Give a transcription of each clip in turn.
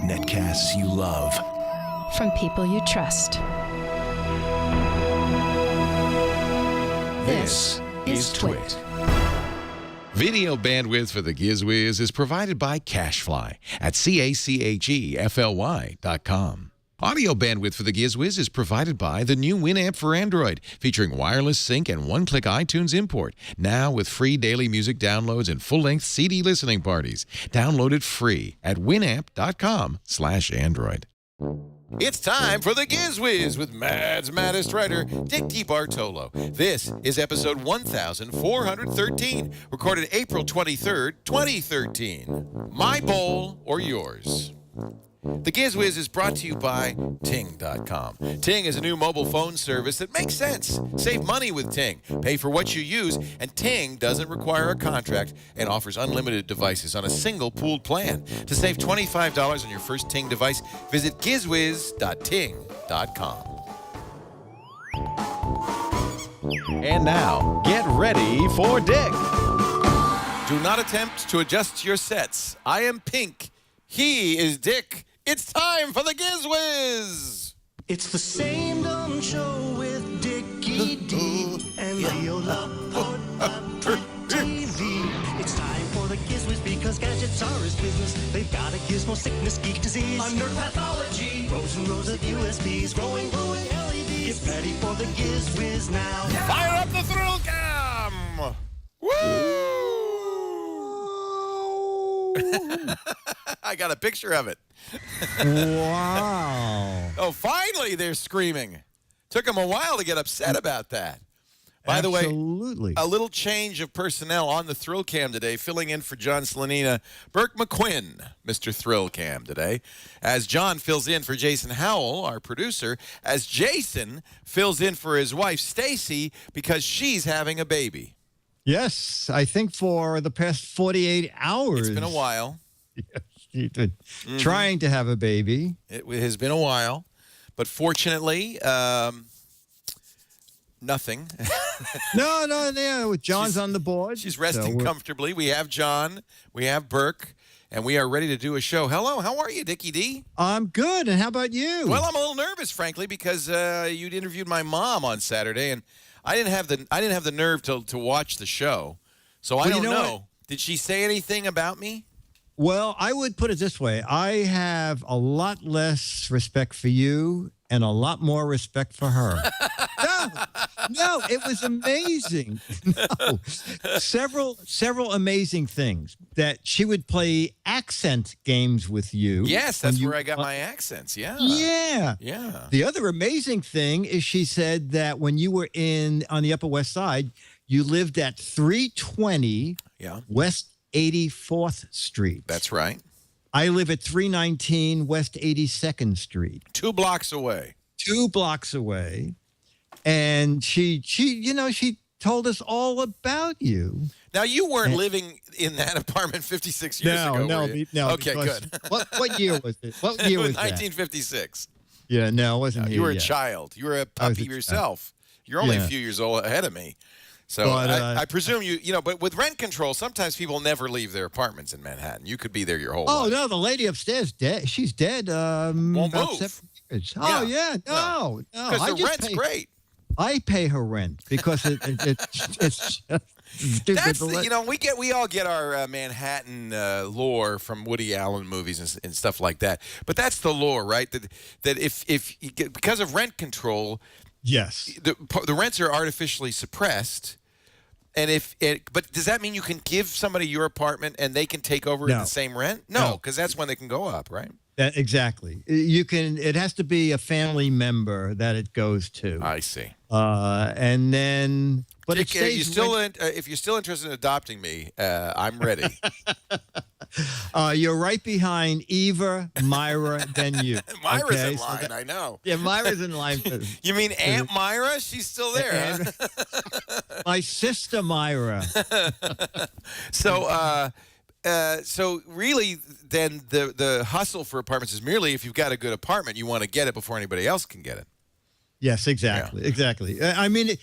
Netcasts you love. From people you trust. This is Twit. Video bandwidth for the GizWiz is provided by CacheFly at CacheFly.com. Audio bandwidth for the GizWiz is provided by the new Winamp for Android, featuring wireless sync and one-click iTunes import, now with free daily music downloads and full-length CD listening parties. Download it free at winamp.com/Android. It's time for the GizWiz with Mad's maddest writer, Dick DeBartolo. This is episode 1413, recorded April 23rd, 2013. My bowl or yours? The GizWiz is brought to you by Ting.com. Ting is a new mobile phone service that makes sense. Save money with Ting. Pay for what you use, and Ting doesn't require a contract and offers unlimited devices on a single pooled plan. To save $25 on your first Ting device, visit GizWiz.Ting.com. And now, get ready for Dick. Do not attempt to adjust your sets. I am Pink. He is Dick. It's time for the GizWiz! It's the same dumb show with Dickie D and Leo Laporte on TV. It's time for the GizWiz because gadgets are his business. They've got a gizmo sickness, geek disease, under pathology, rows and rows of USBs, glowing LEDs. Get ready for the GizWiz now. Fire up the thrill cam! Woo! I got a picture of it. Wow. Oh, finally they're screaming. Took them a while to get upset about that. By the way, a little change of personnel on the Thrill Cam today, filling in for John Slanina, Burke McQuinn, Mr. Thrill Cam today, as John fills in for Jason Howell, our producer, as Jason fills in for his wife, Stacy, because she's having a baby. Yes, I think for the past 48 hours. It's been a while. Yes, she's been trying to have a baby. It has been a while, but fortunately, nothing. No. John's on the board. She's resting comfortably. We have John, we have Burke, and we are ready to do a show. Hello, how are you, Dickie D? I'm good, and how about you? Well, I'm a little nervous, frankly, because you'd interviewed my mom on Saturday, and I didn't have the nerve to watch the show, so I don't know. Did she say anything about me? Well, I would put it this way. I have a lot less respect for you and a lot more respect for her. No, it was amazing. No, several amazing things that she would play accent games with you. Yes, that's where I got my accents. Yeah. Yeah. The other amazing thing is she said that when you were on the Upper West Side, you lived at 320 West 84th Street. That's right. I live at 319 West 82nd Street. 2 blocks away. 2 blocks away. And she told us all about you. Now, you weren't living in that apartment 56 years ago, were you? No. Okay, good. What year was it? What year was 1956. Yeah, no, I wasn't here You were a yet. child. You were a puppy yourself. You're only a few years old ahead of me. So but, I presume but with rent control, sometimes people never leave their apartments in Manhattan. You could be there your whole life. Oh, no, the lady upstairs, dead. She's dead Won't about move. 7 years. Oh, yeah, no. Because the rent's great. I pay her rent because it's just stupid. That's we all get our Manhattan lore from Woody Allen movies and stuff like that. But that's the lore, right? That if you get, because of rent control, yes, the rents are artificially suppressed. And but does that mean you can give somebody your apartment and they can take over at the same rent? No, because that's when they can go up, right? Exactly. You can. It has to be a family member that it goes to. I see. And then, but Dick, if you're still interested in adopting me, I'm ready. You're right behind Eva, Myra, then you. Myra's in line, I know. Yeah, Myra's in line. You mean Aunt Myra? She's still there. Huh? My sister Myra. So really, then the hustle for apartments is merely if you've got a good apartment, you want to get it before anybody else can get it. Yes, exactly. Yeah. Exactly. I mean,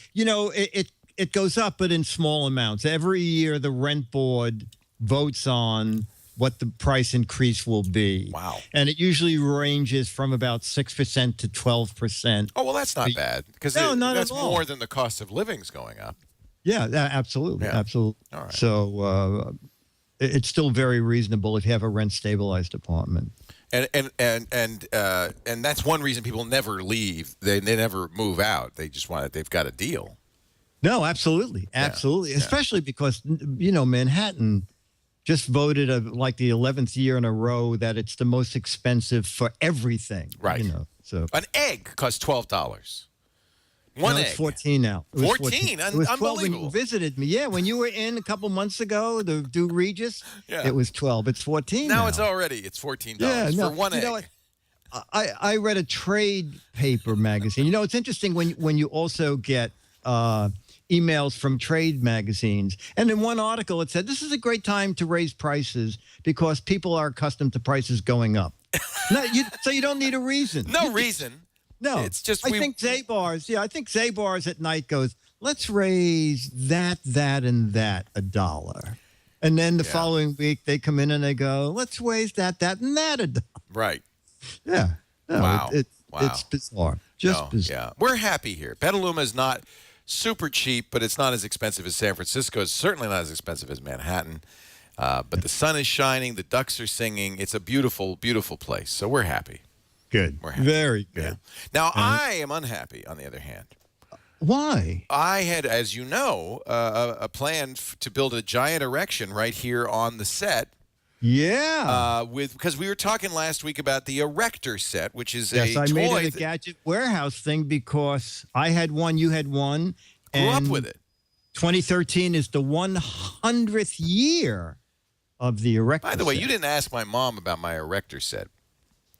it goes up, but in small amounts. Every year, the rent board votes on what the price increase will be. Wow. And it usually ranges from about 6% to 12%. Oh, well, that's not bad because No, not that's at all. more than the cost of living's going up. Yeah, absolutely. Yeah. Absolutely. All right. So it's still very reasonable if you have a rent stabilized apartment. And that's one reason people never leave. They never move out. They just want it. They've got a deal. No, absolutely. Absolutely. Especially because, Manhattan just voted like the 11th year in a row that it's the most expensive for everything. Right. So An egg costs $12. One egg. It's 14 now. It was 14? It was 12 when Unbelievable. you visited me. Yeah, when you were in a couple months ago, the Do Regis, Yeah. it was 12. It's 14 Now now. it's $14 no, for one egg. what? I read a trade paper magazine. It's interesting when you also get emails from trade magazines. And in one article, it said, this is a great time to raise prices because people are accustomed to prices going up. So you don't need a reason. No reason. No. It's just I think Zabar's at night goes, let's raise that, and that $1. And then the following week, they come in and they go, let's raise that, and that $1. Right. Yeah. No, Wow. It's bizarre. Just bizarre. Yeah. We're happy here. Petaluma is not super cheap, but it's not as expensive as San Francisco. It's certainly not as expensive as Manhattan. But the sun is shining. The ducks are singing. It's a beautiful, beautiful place. So we're happy. Good. We're happy. Very good. Yeah. Now, I am unhappy, on the other hand. Why? I had, as you know, a plan to build a giant erection right here on the set. Yeah. Because we were talking last week about the Erector set, which is Yes, a I toy made it a that gadget warehouse thing because I had one, you had one. grew up and with it. 2013 is the 100th year of the Erector By the way, set. you didn't ask my mom about my Erector set.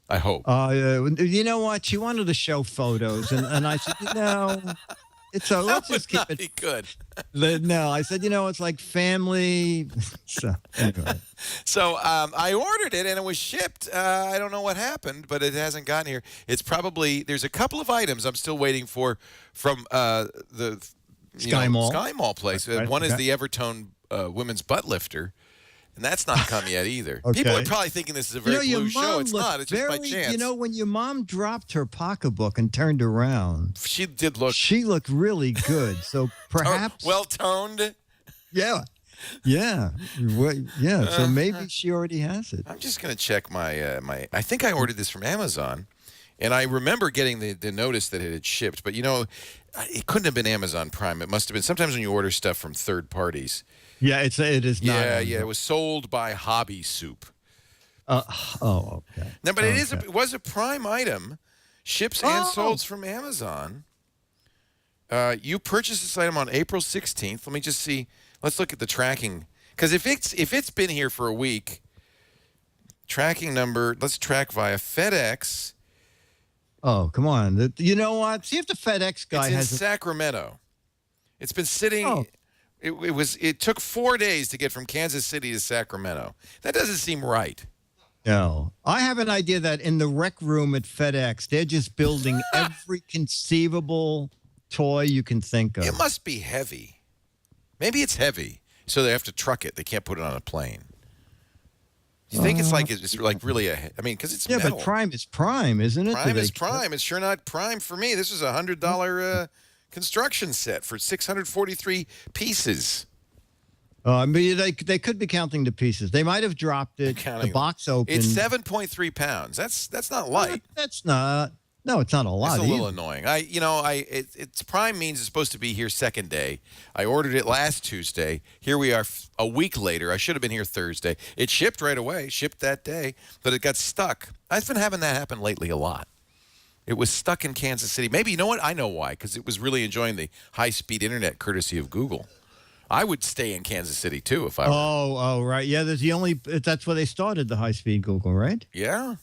I hope. You know what? She wanted to show photos, and I said, it's a let's just keep Not be it. good. No, I said, it's like family. So anyway. So I ordered it and it was shipped. I don't know what happened, but it hasn't gotten here. It's probably there's a couple of items I'm still waiting for from the Sky Mall. Sky Mall place. Right, One is okay. the Evertone women's butt lifter. And that's not come yet either. Okay. People are probably thinking this is a very your blue show. mom It's looked not. It's just by very- chance. when your mom dropped her pocketbook and turned around, She did look she looked really good. So perhaps, well toned. yeah. So maybe she already has it. I'm just going to check my I think I ordered this from Amazon, and I remember getting the notice that it had shipped. But it couldn't have been Amazon Prime. It must have been. Sometimes when you order stuff from third parties. Yeah, it is not. Yeah. It was sold by Hobby Soup. Okay. No, but it was a Prime item, ships and sold from Amazon. You purchased this item on April 16th. Let me just see. Let's look at the tracking, because if it's been here for a week, tracking number. Let's track via FedEx. Oh, come on. You know what? See if the FedEx guy It's in has Sacramento. It's been sitting. Oh. It took 4 days to get from Kansas City to Sacramento. That doesn't seem right. No. I have an idea that in the rec room at FedEx, they're just building every conceivable toy you can think of. It must be heavy. Maybe it's heavy, so they have to truck it. They can't put it on a plane. You think it's like really because it's Yeah, metal. but Prime is Prime, isn't it? Prime is Prime. It's sure not Prime for me. This was a $100 construction set for 643 pieces. They could be counting the pieces. They might have dropped it. Counting The box open. It's 7.3 pounds. That's not light. That's not. No, it's not a lot. It's a little either. annoying. It's Prime means it's supposed to be here second day. I ordered it last Tuesday. Here we are a week later. I should have been here Thursday. It shipped right away, shipped that day, but it got stuck. I've been having that happen lately a lot. It was stuck in Kansas City. Maybe, you know what? I know why, because it was really enjoying the high-speed internet courtesy of Google. I would stay in Kansas City, too, if I were. Oh, right. Yeah, that's where they started the high-speed Google, right? Yeah.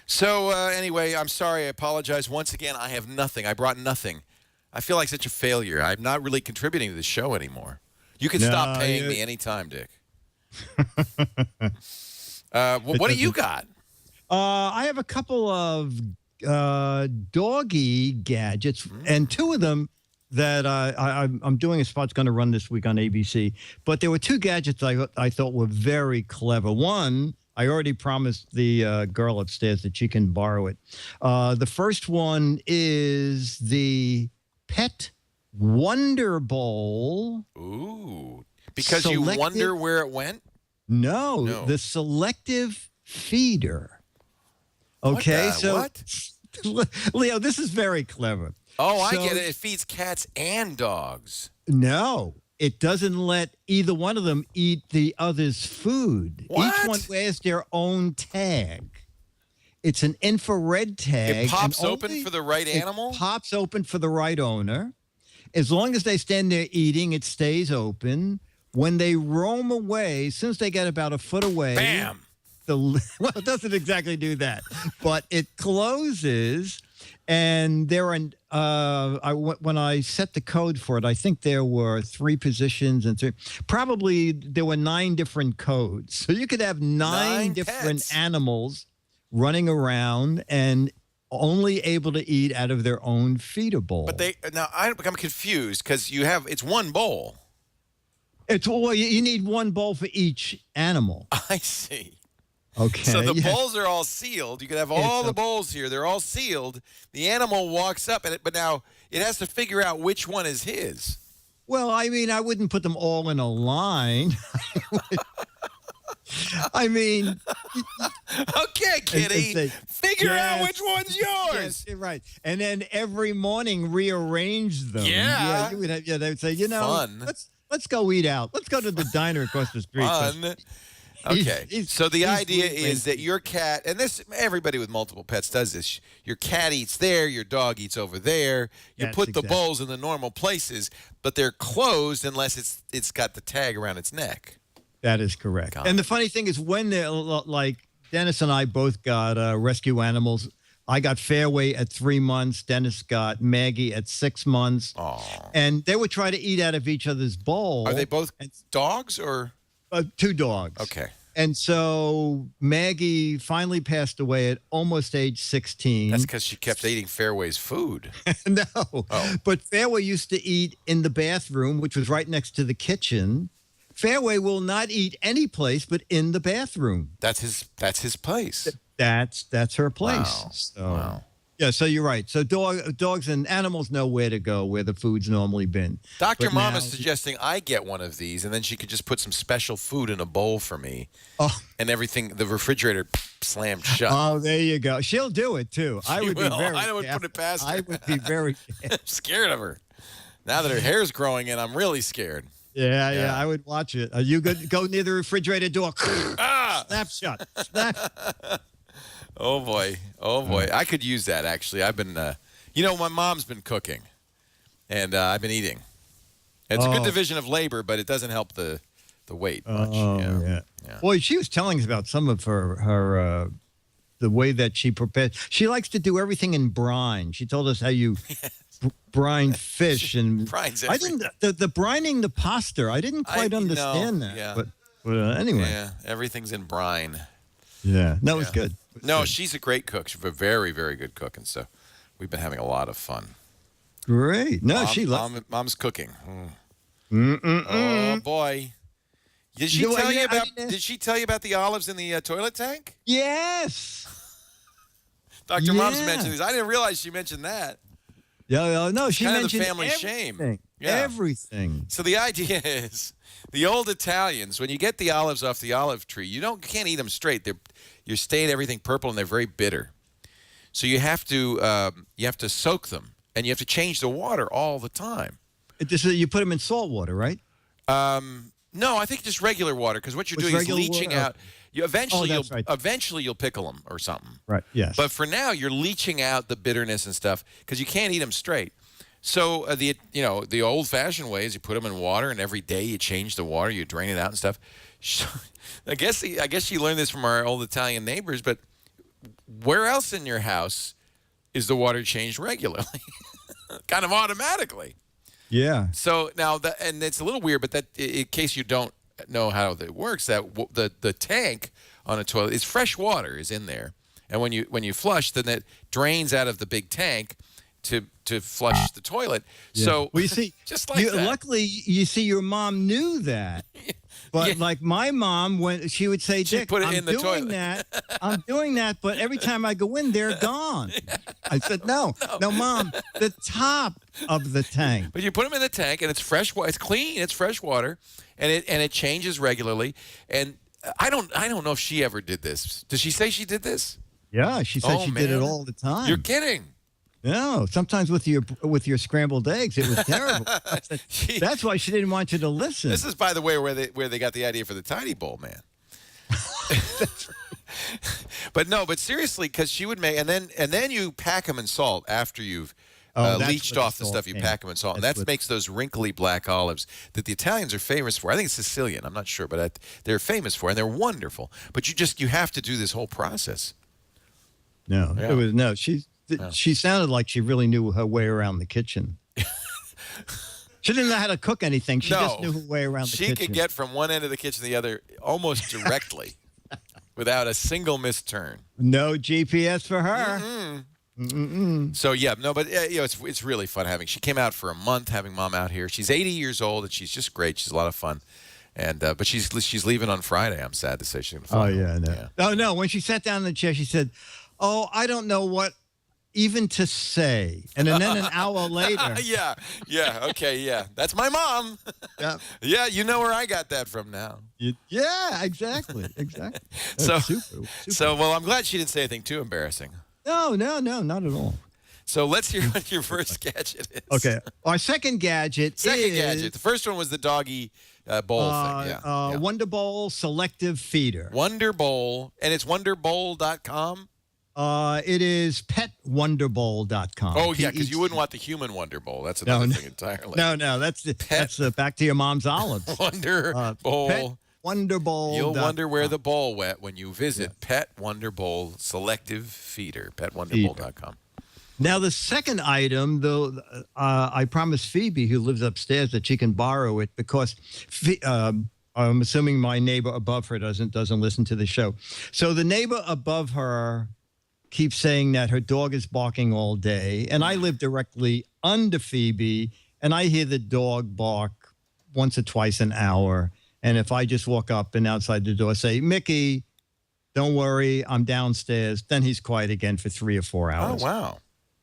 So, anyway, I'm sorry. I apologize. Once again, I have nothing. I brought nothing. I feel like such a failure. I'm not really contributing to the show anymore. You can stop paying me anytime, Dick. What do you got? I have a couple of doggy gadgets, and two of them that I'm doing a spot's going to run this week on ABC. But there were two gadgets I thought were very clever. One, I already promised the girl upstairs that she can borrow it. The first one is the Pet Wonder Bowl. Ooh. Because you wonder where it went? No, the Selective Feeder. Okay, what? Leo, this is very clever. Oh, I get it. It feeds cats and dogs. No, it doesn't let either one of them eat the other's food. What? Each one wears their own tag. It's an infrared tag. It pops open for the right animal? It pops open for the right owner. As long as they stand there eating, it stays open. When they roam away, since they get about a foot away, bam! Well, it doesn't exactly do that, but it closes. And when I set the code for it, I think there were 3 positions and probably there were 9 different codes. So you could have 9 different pets. Animals running around and only able to eat out of their own feeder bowl. But I'm confused because it's one bowl. You need one bowl for each animal. I see. Okay. So the bowls are all sealed. You could have all the bowls here. They're all sealed. The animal walks up, but now it has to figure out which one is his. Well, I mean, I wouldn't put them all in a line. I mean... Okay, kitty. Figure out which one's yours. Yes, right. And then every morning rearrange them. Yeah. You would have, they would say, Fun. let's go eat out. Let's go to the diner across the street. Fun. Okay, so the idea really is that your cat, and everybody with multiple pets does this. Your cat eats there, your dog eats over there. You put the bowls in the normal places, but they're closed unless it's got the tag around its neck. That is correct. And the funny thing is, when they're like Dennis and I both got rescue animals. I got Fairway at 3 months. Dennis got Maggie at 6 months. Aww. And they would try to eat out of each other's bowl. Are they both dogs or? 2 dogs. Okay. And so Maggie finally passed away at almost age 16. That's because she kept eating Fairway's food. No. Oh. But Fairway used to eat in the bathroom, which was right next to the kitchen. Fairway will not eat any place but in the bathroom. That's his place. That's her place. Wow. So, wow. Yeah, so you're right. So dogs and animals know where to go, where the food's normally been. Dr. Mom is suggesting I get one of these, and then she could just put some special food in a bowl for me. Oh. And everything, the refrigerator slammed shut. Oh, there you go. She'll do it, too. I would be very I would put it past her. I would be very I'm scared of her. Now that her hair's growing in, I'm really scared. Yeah, I would watch it. You go near the refrigerator door. Snap shut. Snap. Oh, boy. I could use that, actually. I've been, my mom's been cooking, and I've been eating. It's a good division of labor, but it doesn't help the weight much. Yeah. Boy, she was telling us about some of her the way that she prepares. She likes to do everything in brine. She told us how you brine fish. And brines I didn't, the brining the pasta, I didn't quite understand that. Yeah. But anyway. Yeah, everything's in brine. Yeah, that was good. No, she's a great cook. She's a very, very good cook, and so we've been having a lot of fun. Great. No, she loves Mom's cooking. Oh boy! Did she tell you about the olives in the toilet tank? Yes. Dr. Mom's mentioned these. I didn't realize she mentioned that. Yeah, no, she kind mentioned of the family shame. Yeah. Everything. So the idea is, the old Italians, when you get the olives off the olive tree, you can't eat them straight. You're staining everything purple, and they're very bitter. So you have to soak them, and you have to change the water all the time. You put them in salt water, right? No, I think just regular water, because what you're doing is leaching out. Eventually you'll pickle them or something. Right. Yes. But for now, you're leaching out the bitterness and stuff because you can't eat them straight. So the old-fashioned way is you put them in water, and every day you change the water, you drain it out and stuff. I guess she learned this from our old Italian neighbors. But where else in your house is the water changed regularly, kind of automatically? Yeah. So now and it's a little weird, but that in case you don't know how it works, that the tank on a toilet is fresh water is in there, and when you flush, then it drains out of the big tank to flush the toilet. Yeah. So well, you see, just like that. luckily, you see, your mom knew that. But like my mom, when she would say, She'd Dick, put it I'm in the doing toilet. that. I'm doing that. But every time I go in, they're gone. I said, no, Mom, the top of the tank. But you put them in the tank, and it's fresh water. It's clean. It's fresh water, and it changes regularly. And I don't know if she ever did this. Does she say she did this? Yeah, she said she did it all the time. You're kidding. No, sometimes with your scrambled eggs, it was terrible. That's why she didn't want you to listen. This is, by the way, where they got the idea for the tiny bowl, man. But seriously, because she would make, and then you pack them in salt after you've leached off the stuff. You pack them in salt, and that makes those wrinkly black olives that the Italians are famous for. I think it's Sicilian. I'm not sure, but they're famous for, and they're wonderful. But you have to do this whole process. No, Yeah. it was no. She sounded like she really knew her way around the kitchen. She didn't know how to cook anything. She just knew her way around the kitchen. She could get from one end of the kitchen to the other almost directly without a single missed turn. No GPS for her. So, yeah, no, but it's really fun having. She came out for a month having Mom out here. She's 80 years old, and she's just great. She's a lot of fun. And but she's leaving on Friday. I'm sad to say she's going to fly. Oh, yeah, no. Yeah. Oh, no, when she sat down in the chair, she said, oh, I don't know what even to say. And then an hour later. Yeah. That's my mom. Yeah. Yeah, you know where I got that from now. Yeah, exactly. So, super. Well, I'm glad she didn't say anything too embarrassing. No, not at all. So let's hear what your first gadget is. Okay. Our second gadget The first one was the doggy bowl thing. Yeah. Wonder Bowl Selective Feeder. Wonder Bowl. And it's wonderbowl.com? It is petwonderbowl.com. Oh, yeah, because you wouldn't want the human Wonder Bowl. That's another thing entirely. No, that's back to your mom's olives. Wonder Bowl. Pet Wonder Bowl. You'll wonder where the bowl went when you visit Pet Wonder Bowl Selective Feeder, petwonderbowl.com. Now, the second item, though, I promised Phoebe, who lives upstairs, that she can borrow it because I'm assuming my neighbor above her doesn't listen to the show. So the neighbor above her keeps saying that her dog is barking all day, and I live directly under Phoebe, and I hear the dog bark once or twice an hour. And if I just walk up and outside the door say, Mickey, don't worry, I'm downstairs, then he's quiet again for 3 or 4 hours. Oh, wow.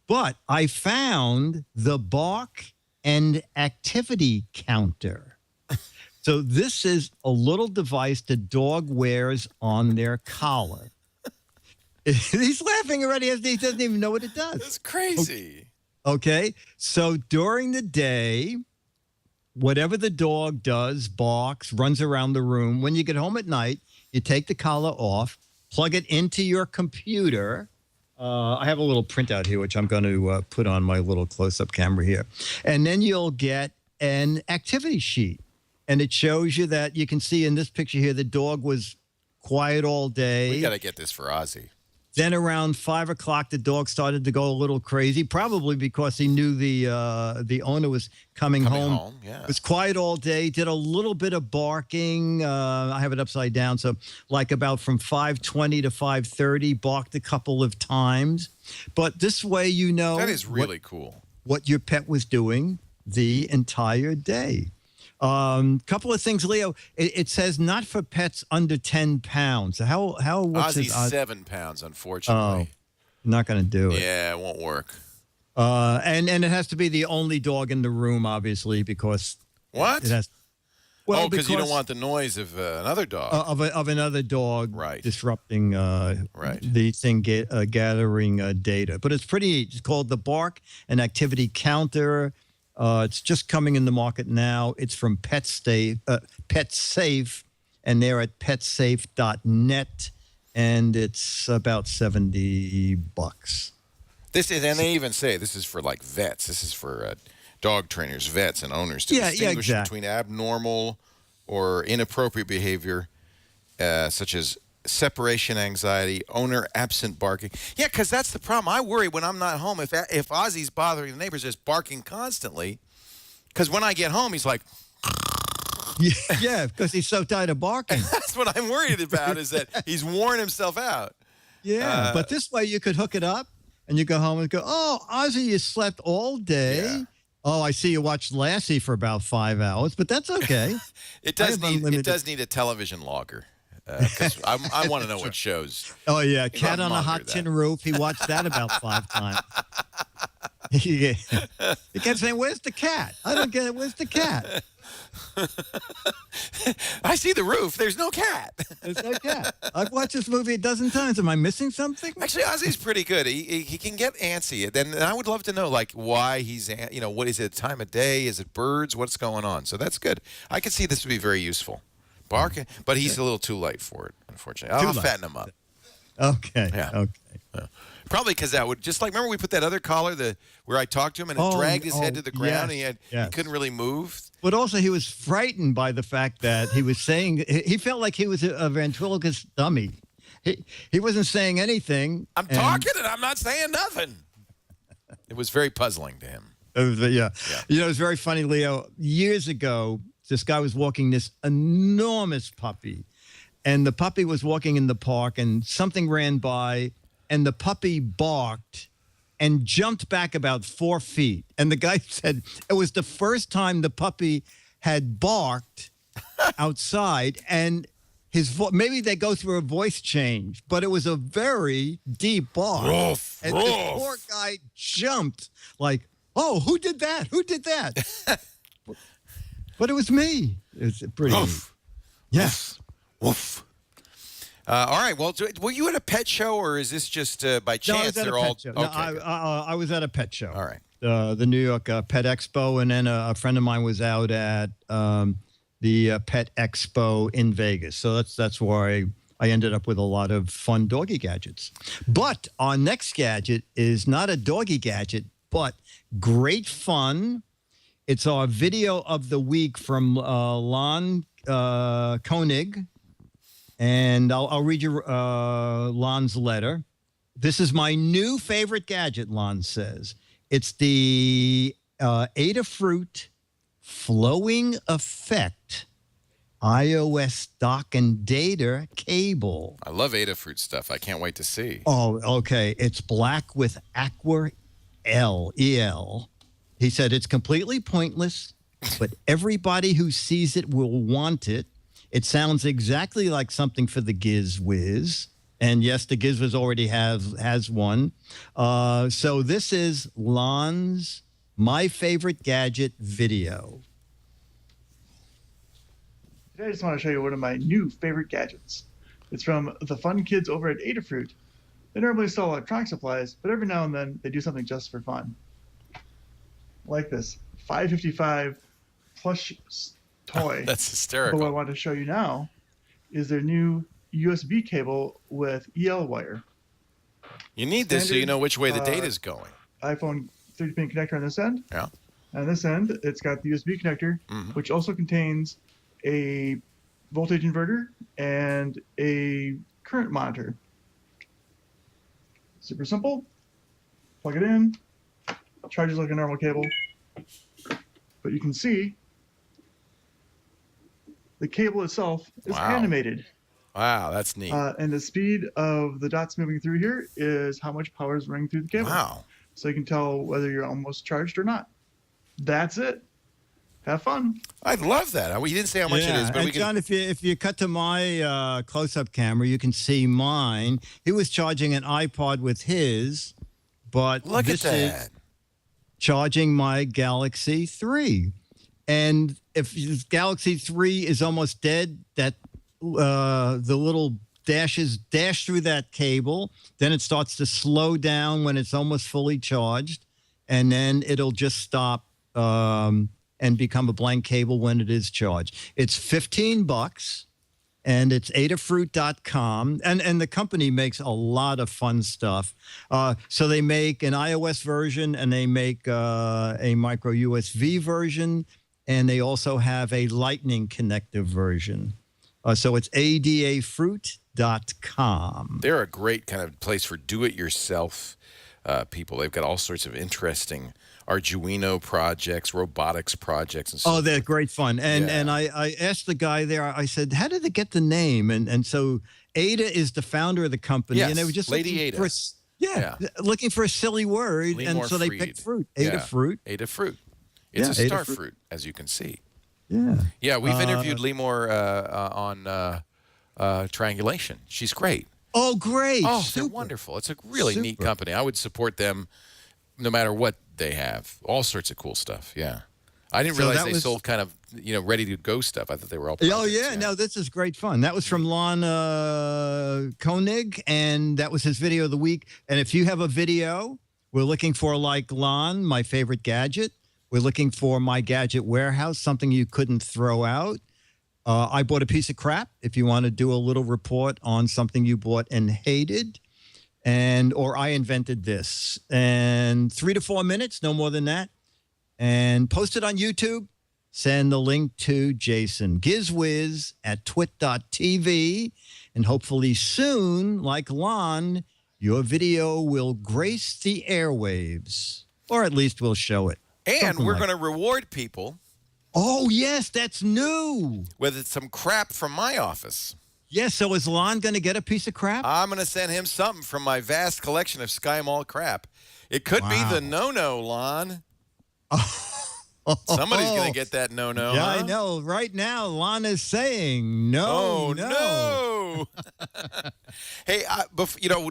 But I found the bark and activity counter. So this is a little device the dog wears on their collar. He's laughing already as he doesn't even know what it does. That's crazy. Okay. So during the day, whatever the dog does, barks, runs around the room, when you get home at night, you take the collar off, plug it into your computer. I have a little printout here, which I'm going to put on my little close-up camera here. And then you'll get an activity sheet. And it shows you that you can see in this picture here, the dog was quiet all day. We got to get this for Ozzy. Then around 5 o'clock, the dog started to go a little crazy, probably because he knew the owner was coming home. Yeah. Was quiet all day, did a little bit of barking. I have it upside down. So like about from 5:20 to 5:30, barked a couple of times. But this way you know. That is really cool. What your pet was doing the entire day. Couple of things, Leo. It says not for pets under 10 pounds. What's Ozzy's 7 pounds, unfortunately. Not going to do it. Yeah, it won't work. And it has to be the only dog in the room, obviously, because what? It has. Well, because you don't want the noise of another dog. Of another dog disrupting the thing gathering data. But it's pretty neat. It's called the Bark and Activity Counter. It's just coming in the market now. It's from PetSafe, and they're at petsafe.net, and it's about $70. And they even say this is for like vets. This is for dog trainers, vets, and owners to distinguish between abnormal or inappropriate behavior, such as separation anxiety, owner absent barking. Yeah, because that's the problem. I worry when I'm not home if Ozzy's bothering the neighbors, just barking constantly. Because when I get home, he's like, yeah, because he's so tired of barking. That's what I'm worried about, is that he's worn himself out. Yeah, but this way you could hook it up, and you go home and go, oh, Ozzy, you slept all day. Yeah. Oh, I see you watched Lassie for about 5 hours, but that's okay. It does need a television logger. Because I want to know what shows. Oh, yeah. Cat on a monitor Hot that. Tin Roof. He watched that about 5 times. He kept saying, where's the cat? I don't get it. Where's the cat? I see the roof. There's no cat. There's no cat. I've watched this movie a dozen times. Am I missing something? Actually, Ozzy's pretty good. He can get antsy. And I would love to know, like, why he's, what is it, time of day? Is it birds? What's going on? So that's good. I could see this would be very useful. Barking, but he's a little too light for it, unfortunately. I'll fatten him up. Okay. Yeah. Okay. Yeah. Probably because that would just like remember we put that other collar where I talked to him and it dragged his head to the ground. Yes, and he couldn't really move. But also he was frightened by the fact that he was saying he felt like he was a ventriloquist dummy. He wasn't saying anything. I'm talking and I'm not saying nothing. It was very puzzling to him. Yeah. You know, it was very funny, Leo. Years ago, this guy was walking this enormous puppy, and the puppy was walking in the park, and something ran by, and the puppy barked and jumped back about 4 feet. And the guy said it was the first time the puppy had barked outside, and maybe they go through a voice change, but it was a very deep bark. Ruff, and ruff. this poor guy jumped like, oh, who did that? Who did that? But it was me. It's pretty neat. Yes. Woof. All right. Well, were you at a pet show, or is this just by chance? No, I was at a pet show. Okay, No, I was at a pet show. All right. The New York Pet Expo, and then a friend of mine was out at the Pet Expo in Vegas. So that's where I ended up with a lot of fun doggy gadgets. But our next gadget is not a doggy gadget, but great fun. It's our video of the week from Lon Koenig. And I'll read you Lon's letter. This is my new favorite gadget, Lon says. It's the Adafruit Flowing Effect iOS dock and data cable. I love Adafruit stuff. I can't wait to see. Oh, okay. It's black with Aqua EL. He said it's completely pointless, but everybody who sees it will want it. It sounds exactly like something for the Giz Wiz. And yes, the Giz Wiz already has one. So this is Lon's My Favorite Gadget video. Today I just want to show you one of my new favorite gadgets. It's from the fun kids over at Adafruit. They normally sell electronic supplies, but every now and then they do something just for fun. Like this 555 plush toy. That's hysterical. But what I want to show you now is their new USB cable with EL wire. You need this so you know which way the data is going. iPhone 30-pin connector on this end. Yeah. On this end, it's got the USB connector, which also contains a voltage inverter and a current monitor. Super simple. Plug it in. Charges like a normal cable. But you can see the cable itself is animated. Wow, that's neat. And the speed of the dots moving through here is how much power is running through the cable. Wow. So you can tell whether you're almost charged or not. That's it. Have fun. I love that. Well, you didn't say how much it is, but and we can. John, if you cut to my close-up camera, you can see mine. He was charging an iPod with his, but Look this at is that. charging my Galaxy 3. And if Galaxy 3 is almost dead, that the little dashes dash through that cable, then it starts to slow down when it's almost fully charged, and then it'll just stop and become a blank cable when it is charged. It's $15, and it's Adafruit.com, and the company makes a lot of fun stuff. So they make an iOS version, and they make a micro USB version, and they also have a Lightning connective version. So it's adafruit.com. They're a great kind of place for do-it-yourself people. They've got all sorts of interesting Arduino projects, robotics projects, and so Oh, they're forth. great fun. And I asked the guy there, I said, how did they get the name? And so Ada is the founder of the company. Yes, And they were just Lady looking Ada. for Yeah, looking for a silly word, Lee and Moore so they Freed. picked fruit. Ate a fruit. Ate a fruit. It's a star fruit, as you can see. Yeah. Yeah, we've interviewed Lee Moore on Triangulation. She's great. Oh, great. Oh, Super. they're wonderful. It's a really neat Super. company. I would support them no matter what they have. All sorts of cool stuff. Yeah. I didn't realize they sold kind of, ready to go stuff. I thought they were all projects. Oh, yeah. No, this is great fun. That was from Lon Koenig, and that was his video of the week. And if you have a video, we're looking for, like Lon, my favorite gadget. We're looking for my gadget warehouse, something you couldn't throw out. I bought a piece of crap. If you want to do a little report on something you bought and hated, or I invented this. And 3 to 4 minutes, no more than that. And post it on YouTube. Send the link to Jason GizWiz at twit.tv. And hopefully soon, like Lon, your video will grace the airwaves. Or at least we'll show it. And we're going to reward people. Oh, yes, that's new. With some crap from my office. Yes, so is Lon going to get a piece of crap? I'm going to send him something from my vast collection of Sky Mall crap. It could be the no-no, Lon. Somebody's going to get that no-no. Yeah, huh? I know. Right now, Lon is saying no. Hey,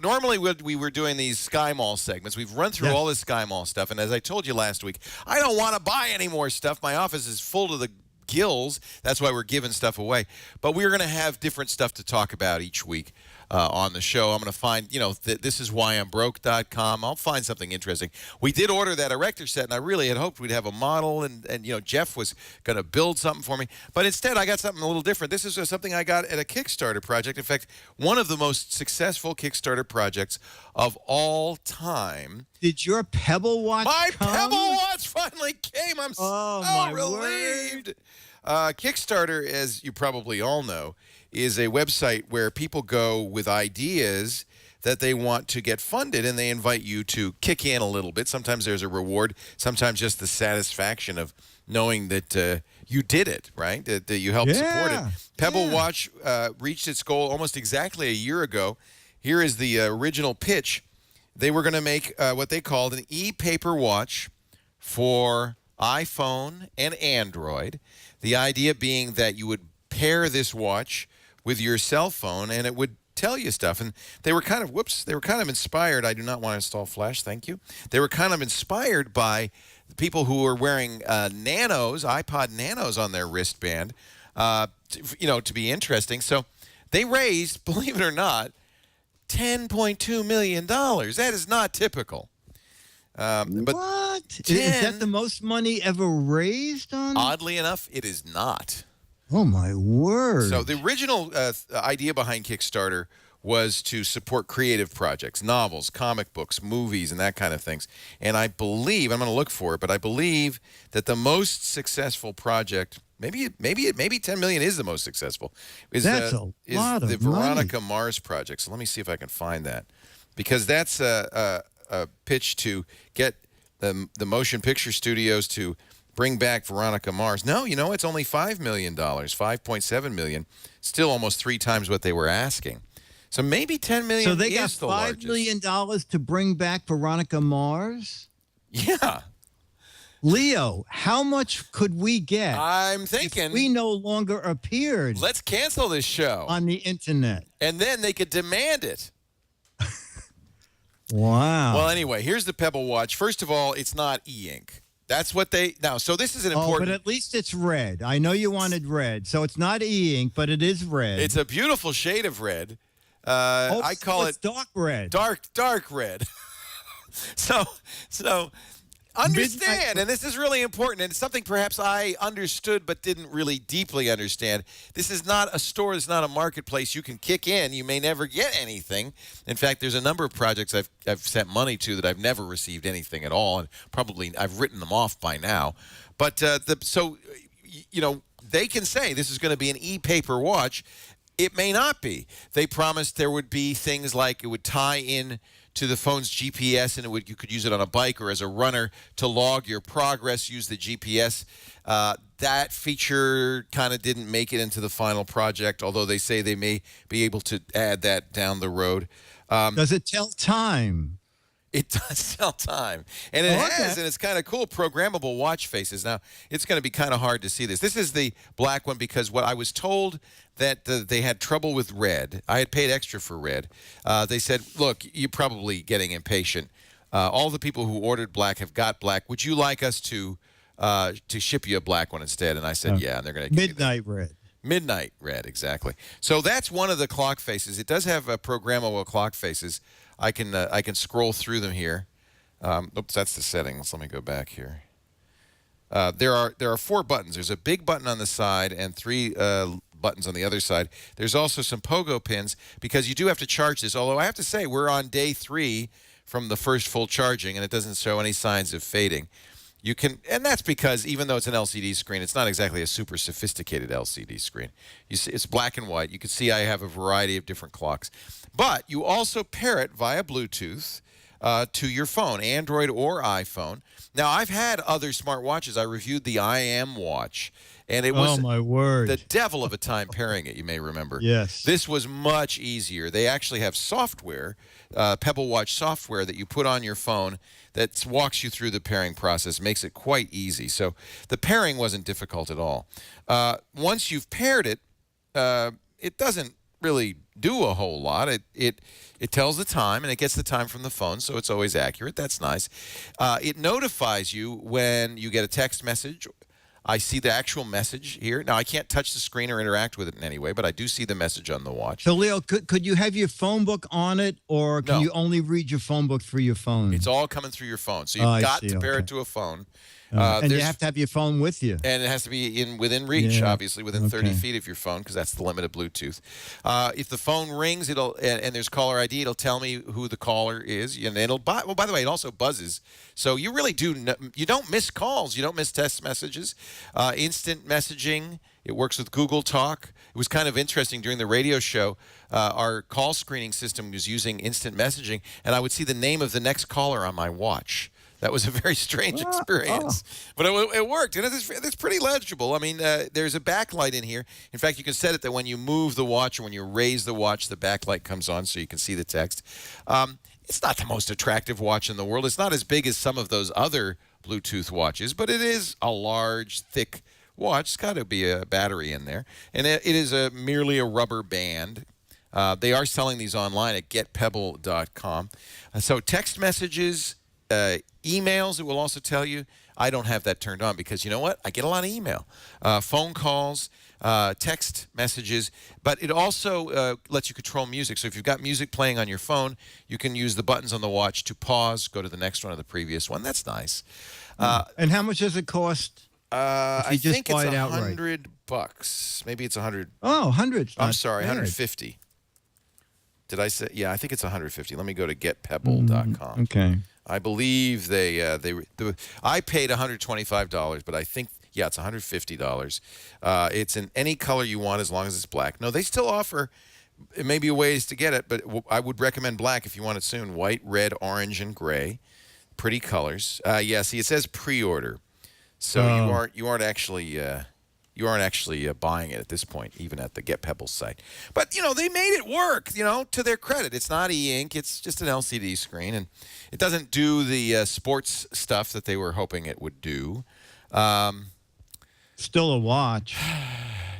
normally we were doing these Sky Mall segments. We've run through all this Sky Mall stuff, and as I told you last week, I don't want to buy any more stuff. My office is full to the gills. That's why we're giving stuff away. But we're going to have different stuff to talk about each week on the show. I'm going to find, this is why I'm broke.com. I'll find something interesting. We did order that erector set, and I really had hoped we'd have a model, and Jeff was going to build something for me. But instead, I got something a little different. This is something I got at a Kickstarter project. In fact, one of the most successful Kickstarter projects of all time. Did your Pebble Watch come? Pebble Watch finally came. I'm so relieved. Kickstarter, as you probably all know, is a website where people go with ideas that they want to get funded, and they invite you to kick in a little bit. Sometimes there's a reward, sometimes just the satisfaction of knowing that you did it, right? That you helped support it. Pebble Watch reached its goal almost exactly a year ago. Here is the original pitch. They were going to make what they called an e-paper watch for iPhone and Android. The idea being that you would pair this watch with your cell phone, and it would tell you stuff. And they were kind of, inspired. I do not want to install Flash, thank you. They were kind of inspired by the people who were wearing iPod Nanos on their wristband, to be interesting. So they raised, believe it or not, $10.2 million. That is not typical. But what? Is that the most money ever raised on? Oddly enough, it is not. Oh, my word. So the original idea behind Kickstarter was to support creative projects, novels, comic books, movies, and that kind of things. And I believe, I'm going to look for it, but I believe that the most successful project, maybe 10 million is the most successful, is a lot of the Veronica money. Mars project. So let me see if I can find that, because that's a pitch to get the motion picture studios to bring back Veronica Mars. No, it's only $5 million, $5.7 million, still almost 3 times what they were asking. So maybe $10 million. So they got is the $5 largest. million to bring back Veronica Mars? Yeah. Leo, how much could we get? I'm thinking if we no longer appeared. Let's cancel this show on the internet, and then they could demand it. Wow. Well, anyway, here's the Pebble Watch. First of all, it's not e-ink. That's what they now. So this is an important. Oh, but at least it's red. I know you wanted red, so it's not e-ink, but it is red. It's a beautiful shade of red. I call it dark red. Dark red. so understand, and this is really important, and it's something perhaps I understood but didn't really deeply understand. This is not a store. It's not a marketplace. You can kick in. You may never get anything. In fact, there's a number of projects I've sent money to that I've never received anything at all, and probably I've written them off by now. But they can say this is going to be an e-paper watch. It may not be. They promised there would be things like it would tie in to the phone's GPS, and you could use it on a bike or as a runner to log your progress, use the GPS. That feature kind of didn't make it into the final project, although they say they may be able to add that down the road. Does it tell time? It does tell time, and it has, and it's kind of cool. Programmable watch faces. Now, it's going to be kind of hard to see this. This is the black one because what I was told that they had trouble with red. I had paid extra for red. They said, "Look, you're probably getting impatient. All the people who ordered black have got black. Would you like us to ship you a black one instead?" And I said, "Yeah." And they're going to midnight red. Midnight red, exactly. So that's one of the clock faces. It does have programmable clock faces. I can scroll through them here. Oops, that's the settings. Let me go back here. There are 4 buttons. There's a big button on the side and 3 buttons on the other side. There's also some pogo pins because you do have to charge this. Although I have to say we're on day 3 from the first full charging, and it doesn't show any signs of fading. You can, and that's because even though it's an LCD screen, it's not exactly a super sophisticated LCD screen. You see, it's black and white. You can see I have a variety of different clocks. But you also pair it via Bluetooth to your phone, Android or iPhone. Now, I've had other smartwatches. I reviewed the IM watch, and it was my word, the devil of a time pairing it, you may remember. Yes. This was much easier. They actually have software, Pebble Watch software that you put on your phone that walks you through the pairing process, makes it quite easy. So the pairing wasn't difficult at all. Once you've paired it, it doesn't really do a whole lot. It tells the time, and it gets the time from the phone, so it's always accurate. That's nice. It notifies you when you get a text message. I see the actual message here. Now, I can't touch the screen or interact with it in any way, but I do see the message on the watch. So, Leo, could you have your phone book on it, or can No. you only read your phone book through your phone? It's all coming through your phone, so you've got to pair it to a phone. And you have to have your phone with you. And it has to be within reach, Yeah. obviously, within 30 Okay. feet of your phone, because that's the limit of Bluetooth. If the phone rings, and there's caller ID, it'll tell me who the caller is, and well, by the way, it also buzzes. So you really you don't miss calls, you don't miss text messages, instant messaging. It works with Google Talk. It was kind of interesting during the radio show. Our call screening system was using instant messaging, and I would see the name of the next caller on my watch. That was a very strange experience, but it worked, and it's pretty legible. I mean, there's a backlight in here. In fact, you can set it that when you move the watch or when you raise the watch, the backlight comes on so you can see the text. It's not the most attractive watch in the world. It's not as big as some of those other Bluetooth watches, but it is a large, thick watch. It's got to be a battery in there, and it is merely a rubber band. They are selling these online at getpebble.com. So text messages, emails, it will also tell you. I don't have that turned on because you know what? I get a lot of email, phone calls, text messages, but it also lets you control music. So if you've got music playing on your phone, you can use the buttons on the watch to pause, go to the next one or the previous one. That's nice. And how much does it cost? I just think it's buy it outright? $100. Maybe it's 100. Oh, hundreds. I'm sorry, 150. Did I say? Yeah, I think it's 150. Let me go to getpebble.com. Okay. I believe I paid $125, but I think, yeah, it's $150. It's in any color you want as long as it's black. No, they still offer, it may be ways to get it, but I would recommend black if you want it soon. White, red, orange, and gray. Pretty colors. Yeah, see, it says pre-order. So you aren't actually buying it at this point, even at the Get Pebbles site. But, they made it work, to their credit. It's not e-ink. It's just an LCD screen, and it doesn't do the sports stuff that they were hoping it would do. Still a watch.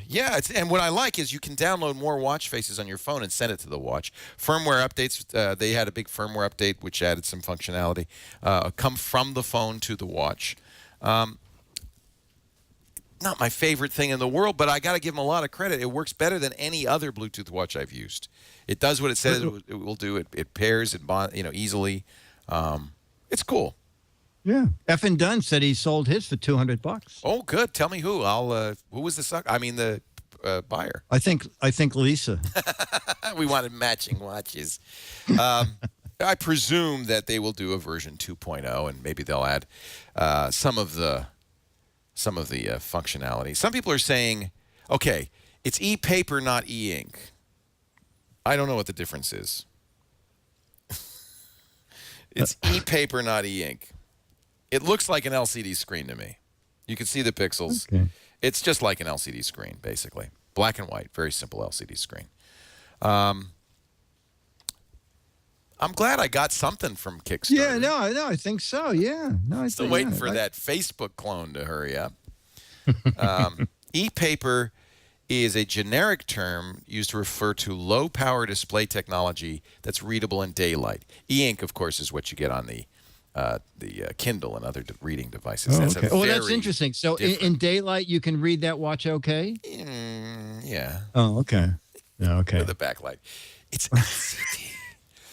Yeah, and what I like is you can download more watch faces on your phone and send it to the watch. Firmware updates, they had a big firmware update which added some functionality, come from the phone to the watch. Not my favorite thing in the world, but I got to give them a lot of credit. It works better than any other Bluetooth watch I've used. It does what it says it will do. It pairs it easily. It's cool. Yeah. Effin Dunn said he sold his for $200. Oh, good. Tell me who. Who was the sucker? I mean the buyer. I think Lisa. We wanted matching watches. I presume that they will do a version 2.0, and maybe they'll add some of the functionality. Some people are saying, okay, it's e-paper, not e-ink. I don't know what the difference is. It's e-paper, not e-ink. It looks like an LCD screen to me. You can see the pixels. Okay. It's just like an LCD screen, basically. Black and white, very simple LCD screen. I'm glad I got something from Kickstarter. Yeah, no, I think so. Yeah, no, I Still think, waiting yeah, for that Facebook clone to hurry up. E-paper is a generic term used to refer to low-power display technology that's readable in daylight. E-ink, of course, is what you get on the Kindle and other reading devices. Oh, That's okay. a very That's interesting. So in daylight, you can read that watch okay? yeah. Oh, okay. Yeah, okay. With a backlight. It's LCD.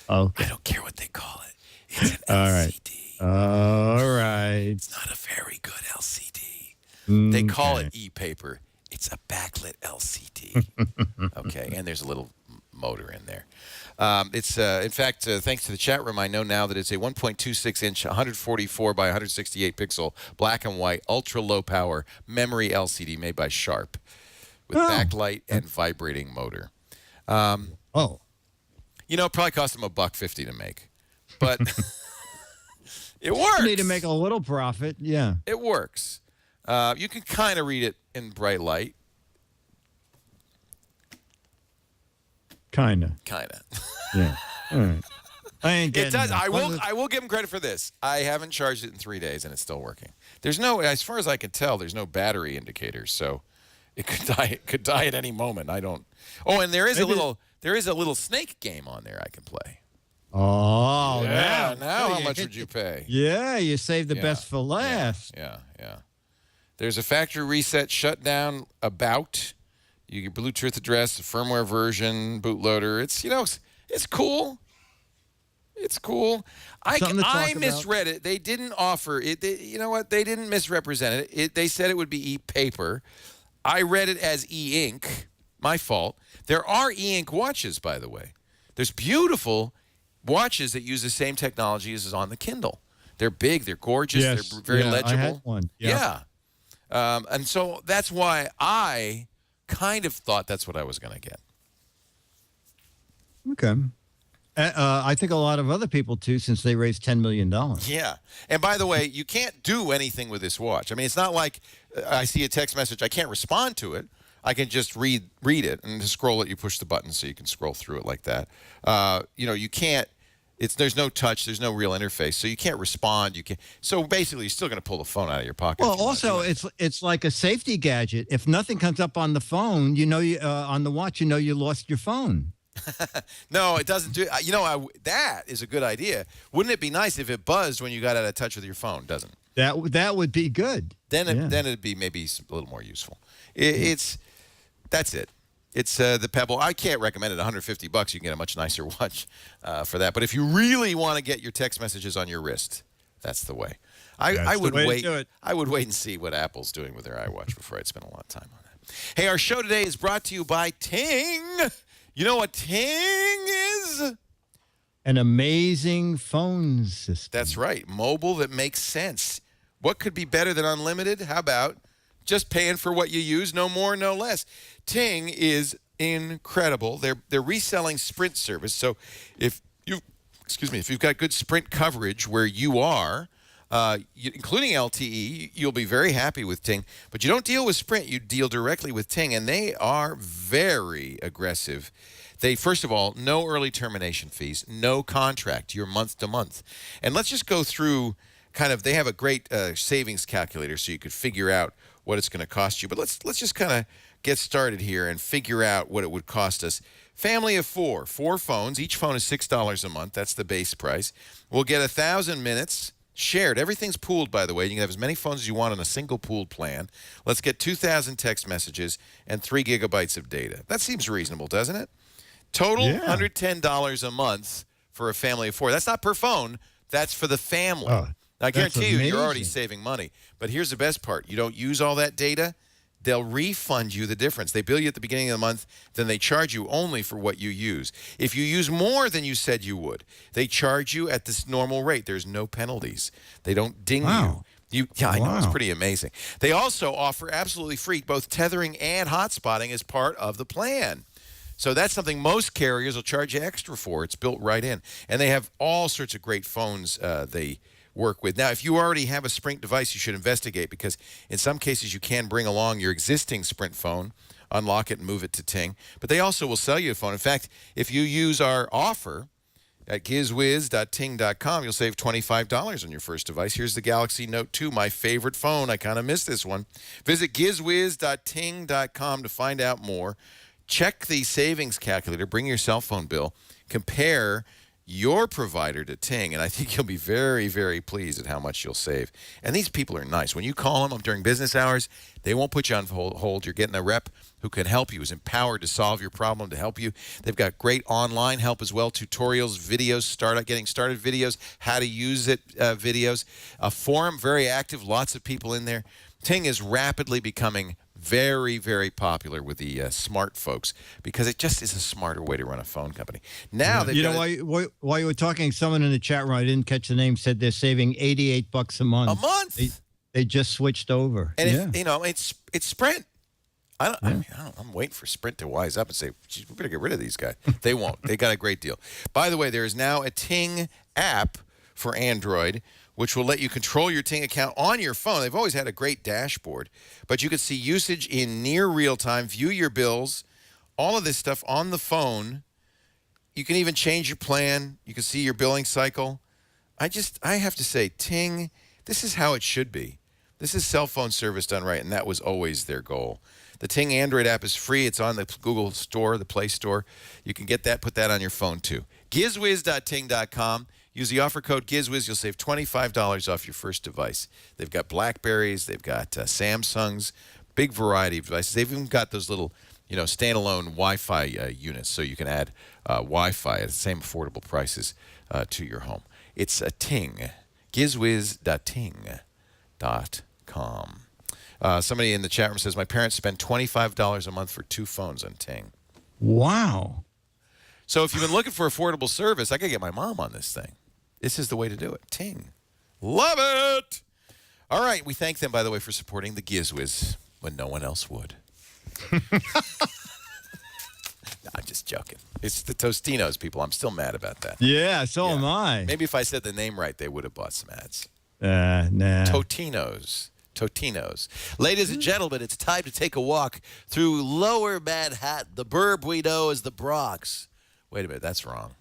Okay. I don't care what they call it. It's an All right. LCD. All right. It's not a very good LCD. They call Okay. it e-paper. It's a backlit LCD. Okay, and there's a little motor in there. It's in fact, thanks to the chat room, I know now that it's a 1.26-inch, 144 by 168 pixel, black and white, ultra low power memory LCD made by Sharp, with backlight and vibrating motor. Oh. You know, it probably cost them $1.50 to make, but it works. You need to make a little profit. Yeah. It works. You can kind of read it in bright light. Kind of. Kind of. Yeah. All right. I ain't getting It does. that. I will give them credit for this. I haven't charged it in 3 days, and it's still working. There's no, as far as I can tell, there's no battery indicators, so it could die. It could die at any moment. I don't. Oh, and there is a little snake game on there I can play. Oh, Yeah. now Now, how you much hit would you pay? Yeah, you saved the best for last. Yeah. There's a factory reset shutdown about. You get Bluetooth address, firmware version, bootloader. It's it's cool. It's cool. Something to talk I about. misread it. They didn't offer it. You know what? They didn't misrepresent it. They said it would be e-paper. I read it as e-ink. My fault. There are e-ink watches, by the way. There's beautiful watches that use the same technology as is on the Kindle. They're big. They're gorgeous. Yes. They're very Yeah, legible. I had one. Yeah. And so that's why I kind of thought that's what I was going to get. Okay. I think a lot of other people, too, since they raised $10 million. Yeah. And by the way, you can't do anything with this watch. I mean, it's not like I see a text message. I can't respond to it. I can just read it, and to scroll it, you push the button so you can scroll through it like that. You can't. There's no touch. There's no real interface, so you can't respond. You can. So basically, you're still going to pull the phone out of your pocket. Well, also, it's like a safety gadget. If nothing comes up on the phone, on the watch, you lost your phone. No, it doesn't do. That is a good idea. Wouldn't it be nice if it buzzed when you got out of touch with your phone? Doesn't that would be good. Then it'd be maybe a little more useful. That's it. It's the Pebble. I can't recommend it. $150. You can get a much nicer watch for that. But if you really want to get your text messages on your wrist, that's the way. I would wait. I would wait and see what Apple's doing with their iWatch before I'd spend a lot of time on that. Hey, our show today is brought to you by Ting. You know what Ting is? An amazing phone system. That's right. Mobile that makes sense. What could be better than unlimited? How about just paying for what you use, no more, no less? Ting is incredible. They're reselling Sprint service. So if you've got good Sprint coverage where you are, including LTE, you'll be very happy with Ting. But you don't deal with Sprint, you deal directly with Ting, and they are very aggressive. They, first of all, no early termination fees, no contract, you're month to month. And let's just go through they have a great savings calculator so you could figure out what it's going to cost you. But let's just kind of get started here and figure out what it would cost us. Family of four phones. Each phone is $6 a month. That's the base price. We'll get 1,000 minutes shared. Everything's pooled, by the way. You can have as many phones as you want on a single pooled plan. Let's get 2,000 text messages and 3 gigabytes of data. That seems reasonable, doesn't it? Total, $110 a month for a family of four. That's not per phone. That's for the family. Oh, I guarantee you, you're already amazing. saving money. But here's the best part. You don't use all that data, they'll refund you the difference. They bill you at the beginning of the month, then they charge you only for what you use. If you use more than you said you would, they charge you at this normal rate. There's no penalties. They don't ding you. I know. It's pretty amazing. They also offer absolutely free both tethering and hotspotting as part of the plan. So that's something most carriers will charge you extra for. It's built right in. And they have all sorts of great phones they work with. Now, if you already have a Sprint device, you should investigate, because in some cases you can bring along your existing Sprint phone, unlock it, and move it to Ting. But they also will sell you a phone. In fact, if you use our offer, At GizWiz.Ting.com, you'll save $25 on your first device. Here's the Galaxy Note 2, my favorite phone. I kind of missed this one. Visit GizWiz.Ting.com to find out more. Check the savings calculator. Bring your cell phone bill. Compare your provider to Ting, and I think you'll be very, very pleased at how much you'll save. And these people are nice. When you call them during business hours, they won't put you on hold. You're getting a rep who can help you, is empowered to solve your problem, to help you. They've got great online help as well, tutorials, videos, getting started videos, how to use it videos. A forum, very active, lots of people in there. Ting is rapidly becoming very, very popular with the smart folks because it just is a smarter way to run a phone company. Now, you know, while you were talking, someone in the chat room, I didn't catch the name, said they're saving $88 a month. A month. They just switched over. And if, it's Sprint. I'm waiting for Sprint to wise up and say, geez, we better get rid of these guys. They won't. They got a great deal. By the way, there is now a Ting app for Android, which will let you control your Ting account on your phone. They've always had a great dashboard, but you can see usage in near real time, view your bills, all of this stuff on the phone. You can even change your plan. You can see your billing cycle. I have to say, Ting, this is how it should be. This is cell phone service done right, and that was always their goal. The Ting Android app is free. It's on the Google Store, the Play Store. You can get that, put that on your phone too. GizWiz.Ting.com. Use the offer code GizWiz. You'll save $25 off your first device. They've got BlackBerries. They've got Samsungs. Big variety of devices. They've even got those little, standalone Wi-Fi units, so you can add Wi-Fi at the same affordable prices to your home. It's a Ting. GizWiz.Ting.com. Somebody in the chat room says, my parents spend $25 a month for 2 phones on Ting. Wow. So if you've been looking for affordable service, I could get my mom on this thing. This is the way to do it. Ting. Love it. All right. We thank them, by the way, for supporting the GizWiz when no one else would. No, I'm just joking. It's the Tostinos, people. I'm still mad about that. Yeah, so am I. Maybe if I said the name right, they would have bought some ads. Nah. Totinos. Ladies and gentlemen, it's time to take a walk through Lower Manhattan, the burb we know as the Bronx. Wait a minute, that's wrong.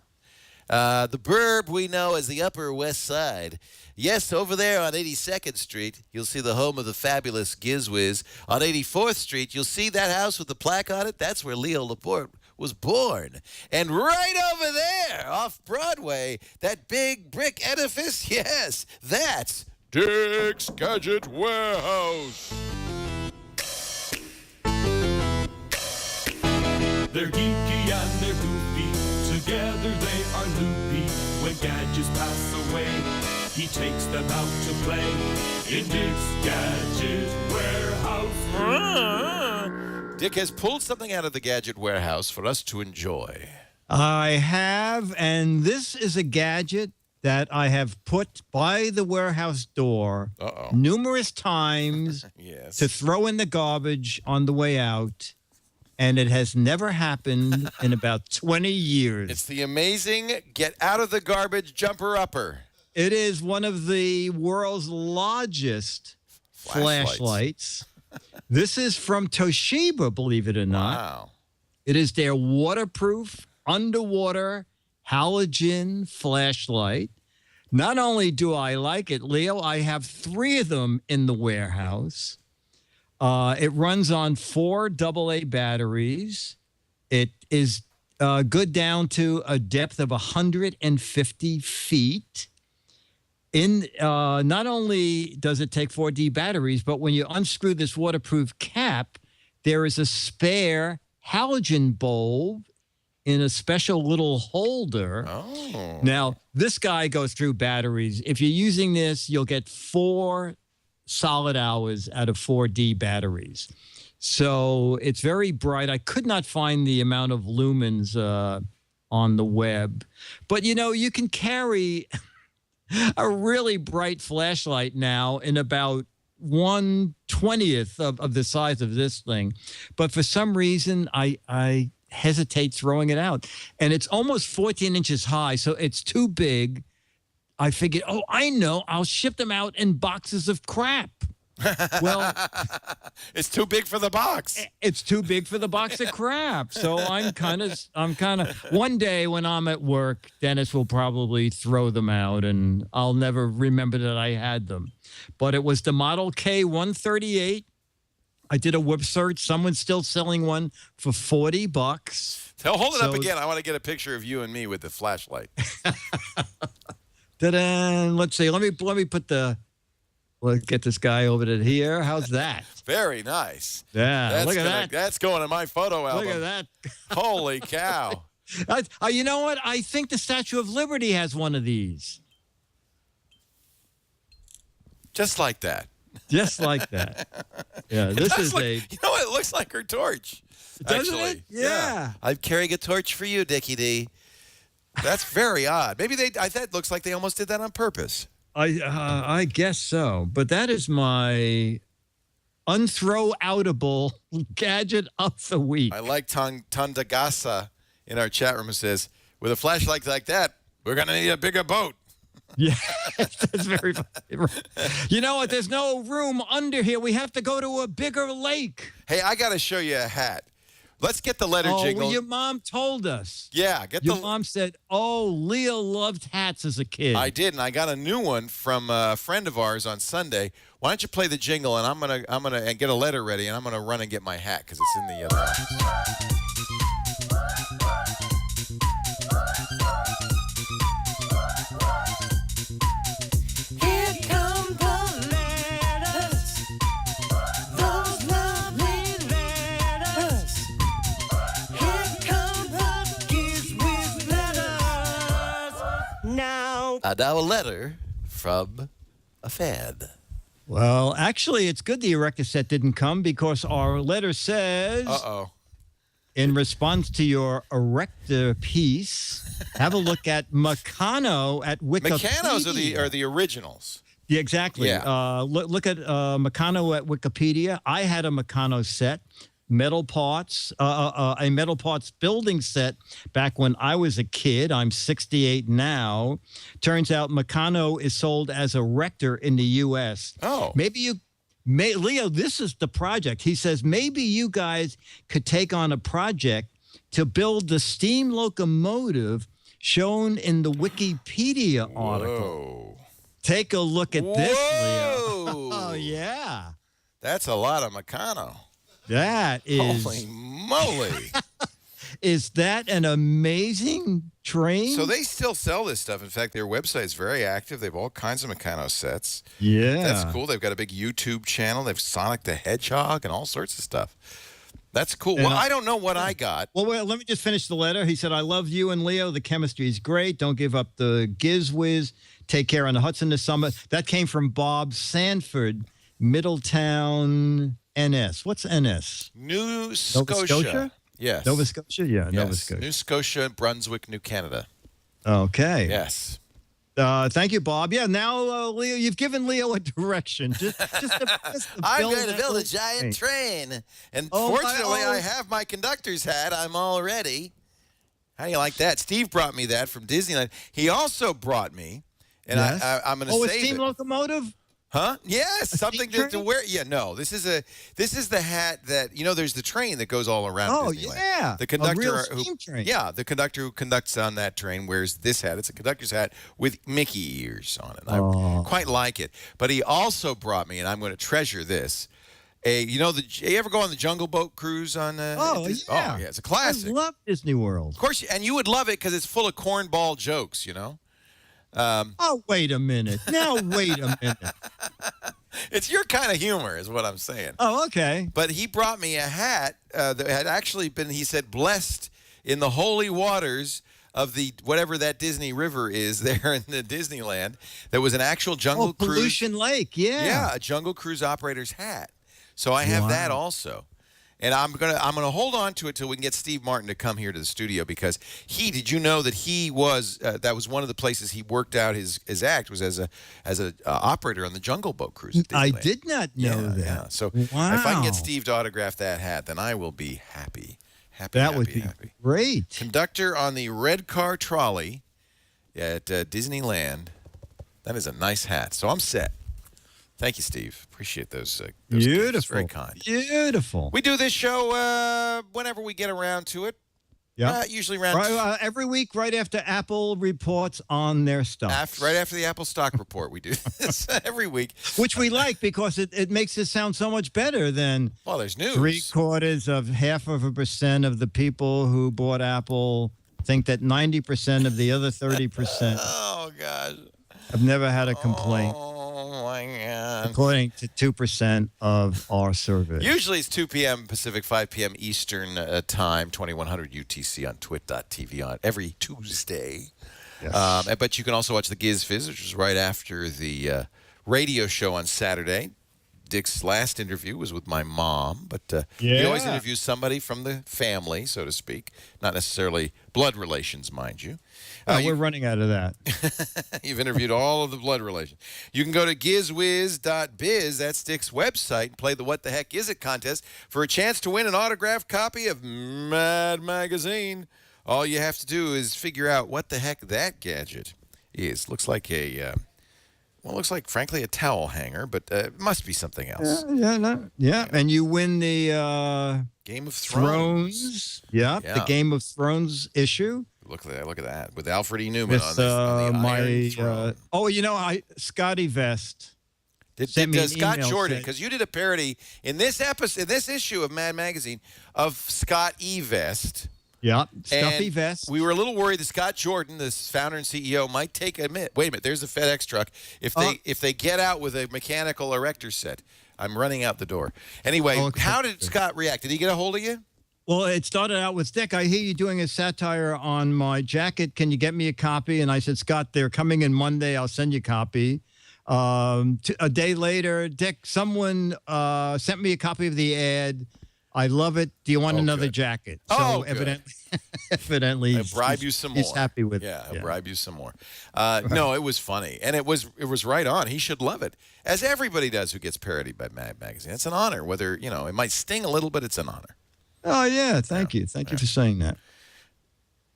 The burb we know as the Upper West Side. Yes, over there on 82nd Street, you'll see the home of the fabulous Giz Wiz. On 84th Street, you'll see that house with the plaque on it. That's where Leo Laporte was born. And right over there, off Broadway, that big brick edifice, yes, that's Dick's Gadget Warehouse. They're geeky and they're goofy, together they are loopy. When gadgets pass away, he takes them out to play in Dick's Gadget Warehouse. Dick has pulled something out of the Gadget Warehouse for us to enjoy. I have, and this is a gadget that I have put by the warehouse door numerous times Yes. to throw in the garbage on the way out, and it has never happened in about 20 years. It's the amazing get out of the garbage jumper upper. It is one of the world's largest flashlights. This is from Toshiba, believe it or not. Wow. It is their waterproof, underwater, halogen flashlight. Not only do I like it, Leo, I have 3 of them in the warehouse. It runs on 4 AA batteries. It is good down to a depth of 150 feet. Not only does it take 4D batteries, but when you unscrew this waterproof cap, there is a spare halogen bulb in a special little holder. Oh. Now, this guy goes through batteries. If you're using this, you'll get 4 solid hours out of 4D batteries. So it's very bright. I could not find the amount of lumens on the web. But, you can carry a really bright flashlight now in about 1/20th of the size of this thing. But for some reason, I hesitate throwing it out. And it's almost 14 inches high, so it's too big. I figured, I know, I'll ship them out in boxes of crap. Well, It's too big for the box. it's too big for the box of crap. So I'm kind of. One day when I'm at work, Dennis will probably throw them out, and I'll never remember that I had them. But it was the Model K138. I did a whip search. Someone's still selling one for $40. So hold it up So- again. I want to get a picture of you and me with the flashlight. Ta-da! Let's see. Let me put the. Let's get this guy over to here. How's that? Very nice. Yeah, look at that. That's going in my photo album. Look at that. Holy cow. You know what? I think the Statue of Liberty has one of these. Just like that. Just like that. Yeah, this is You know what? It looks like her torch. Doesn't actually. it? Yeah. I'm carrying a torch for you, Dickie D. That's very odd. Maybe that looks like they almost did that on purpose. I guess so. But that is my unthrow-outable gadget of the week. I like Tandagasa in our chat room who says, with a flashlight like that, we're going to need a bigger boat. Yeah, that's very funny. You know what? There's no room under here. We have to go to a bigger lake. Hey, I got to show you a hat. Let's get the letter jingle. Well, your mom told us. Yeah, get Your the. mom said, "Oh, Leo loved hats as a kid." I did, and I got a new one from a friend of ours on Sunday. Why don't you play the jingle, and I'm gonna and get a letter ready, and I'm gonna run and get my hat because it's in the other office. Here come the letters, those lovely letters. Here come the GizWiz letters. Now, Now a letter from a fan. Well, actually, it's good the erector set didn't come because our letter says, Uh-oh. in response to your erector piece, have a look at Meccano at Wikipedia. Meccanos are the originals. Yeah, exactly. Yeah. Look at Meccano at Wikipedia. I had a Meccano set, metal parts, a metal parts building set back when I was a kid. I'm 68 now. Turns out Meccano is sold as a Rector in the U.S. Oh. Leo, this is the project. He says maybe you guys could take on a project to build the steam locomotive shown in the Wikipedia article. Whoa. Take a look at this, Leo. Whoa. Oh, yeah. That's a lot of Meccano. That is. Holy moly. Is that an amazing train? So they still sell this stuff. In fact, their website's very active. They have all kinds of Meccano sets. Yeah. That's cool. They've got a big YouTube channel. They have Sonic the Hedgehog and all sorts of stuff. That's cool. Well, I don't know what I got. Well, let me just finish the letter. He said, I love you and Leo. The chemistry is great. Don't give up the Giz Wiz. Take care on the Hudson this summer. That came from Bob Sanford, Middletown, NS. What's NS? New Scotia. Nova Scotia? Yes. Nova Scotia? Yeah, Yes. Nova Scotia. New Scotia, Brunswick, New Canada. Okay. Yes. Thank you, Bob. Yeah, now, Leo, you've given Leo a direction. Just to I'm build going to that build a little giant train. And Oh, my- fortunately, oh. I have my conductor's hat. I'm all ready. How do you like that? Steve brought me that from Disneyland. He also brought me, and Yes. I'm going to Oh, a save steam it. locomotive? Huh? Yes, something steam to train? wear. Yeah, no. This is the hat that there's the train that goes all around Oh, Disneyland. yeah. The conductor A real who steam train. Yeah, the conductor who conducts on that train wears this hat. It's a conductor's hat with Mickey ears on it. I quite like it. But he also brought me, and I'm going to treasure this. You ever go on the Jungle Boat cruise on Oh, Disney? yeah. Oh, yeah, it's a classic. I love Disney World. Of course, and you would love it because it's full of cornball jokes, Oh, wait a minute. Now, wait a minute. It's your kind of humor is what I'm saying. Oh, okay. But he brought me a hat that had actually been, he said, blessed in the holy waters of the whatever that Disney River is there in the Disneyland. There was an actual Jungle Cruise. Pollution Lake, yeah. Yeah, a Jungle Cruise operator's hat. So I have that also. And I'm gonna hold on to it till we can get Steve Martin to come here to the studio because did you know that he was that was one of the places he worked out his act was as a operator on the Jungle Boat cruise at Disneyland. I did not know that. Yeah. So Wow. if I can get Steve to autograph that hat, then I will be happy. That would be happy. great. Conductor on the red car trolley at Disneyland. That is a nice hat. So I'm set. Thank you, Steve. Appreciate those gifts. Beautiful. Very kind. Beautiful. We do this show whenever we get around to it. Yeah. Usually around every week, right after Apple reports on their stuff. right after the Apple stock report, we do this every week. Which we like because it makes it sound so much better than Well, there's news. 0.75% of the people who bought Apple think that 90% of the other 30% Oh, gosh. have never had a complaint, Oh, my God. according to 2% of our survey. Usually it's 2 p.m. Pacific, 5 p.m. Eastern time, 2100 UTC on twit.tv on every Tuesday. Yes. But you can also watch the GizWiz, which is right after the radio show on Saturday. Dick's last interview was with my mom, but he always interviews somebody from the family, so to speak, not necessarily blood relations, mind you. We're running out of that. You've interviewed all of the blood relations. You can go to GizWiz.Biz, that's Dick's website, and play the What the Heck Is It contest for a chance to win an autographed copy of Mad Magazine. All you have to do is figure out what the heck that gadget is. Looks like frankly, a towel hanger, but it must be something else. Yeah. And you win the Game of Thrones. Yeah, Yeah. the Game of Thrones issue. Look at that. With Alfred E. Newman With on the Iron Throne. Scotty Vest. Did sent me an Scott email Jordan, saying- because you did a parody in this issue of Mad Magazine of Scott E. Vest. Yeah, stuffy And vest. We were a little worried that Scott Jordan, this founder and CEO, might take a minute. Wait a minute, there's a FedEx truck. If they get out with a mechanical erector set, I'm running out the door. Anyway, how did Scott react? Did he get a hold of you? Well, it started out with, Dick, I hear you doing a satire on my jacket. Can you get me a copy? And I said, Scott, they're coming in Monday. I'll send you a copy. A day later, Dick, someone sent me a copy of the ad. I love it. Do you want another jacket? So evidently, I'll bribe you some more. He's happy with it. Yeah, I'll bribe you some more. No, it was funny. And it was right on. He should love it, as everybody does who gets parodied by Mad Magazine. It's an honor, whether, it might sting a little, but it's an honor. Oh, yeah. Thank you. Thank you for saying that.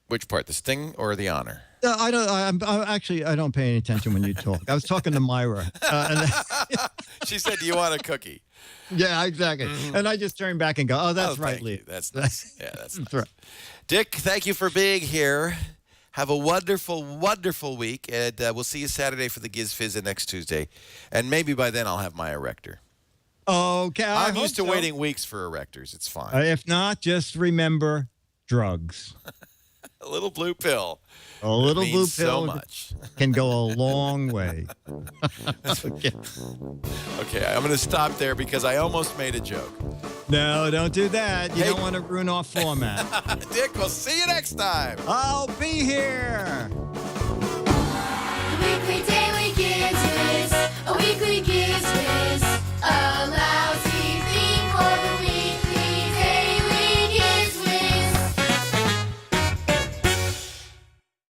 Which part, the sting or the honor? I don't pay any attention when you talk. I was talking to Myra. She said, do you want a cookie? Yeah, exactly. And I just turned back and go, oh, that's right, thank Lee. you. That's nice. Yeah, that's nice. right. Dick, thank you for being here. Have a wonderful, wonderful week. And we'll see you Saturday for the GizWiz and next Tuesday. And maybe by then I'll have my erector. Okay. I'm used to waiting weeks for erectors. It's fine. If not, just remember drugs. A little blue pill. A little blue means pill so much. can go a long way. Okay, I'm going to stop there because I almost made a joke. No, don't do that. You don't want to ruin our format. Dick, we'll see you next time. I'll be here.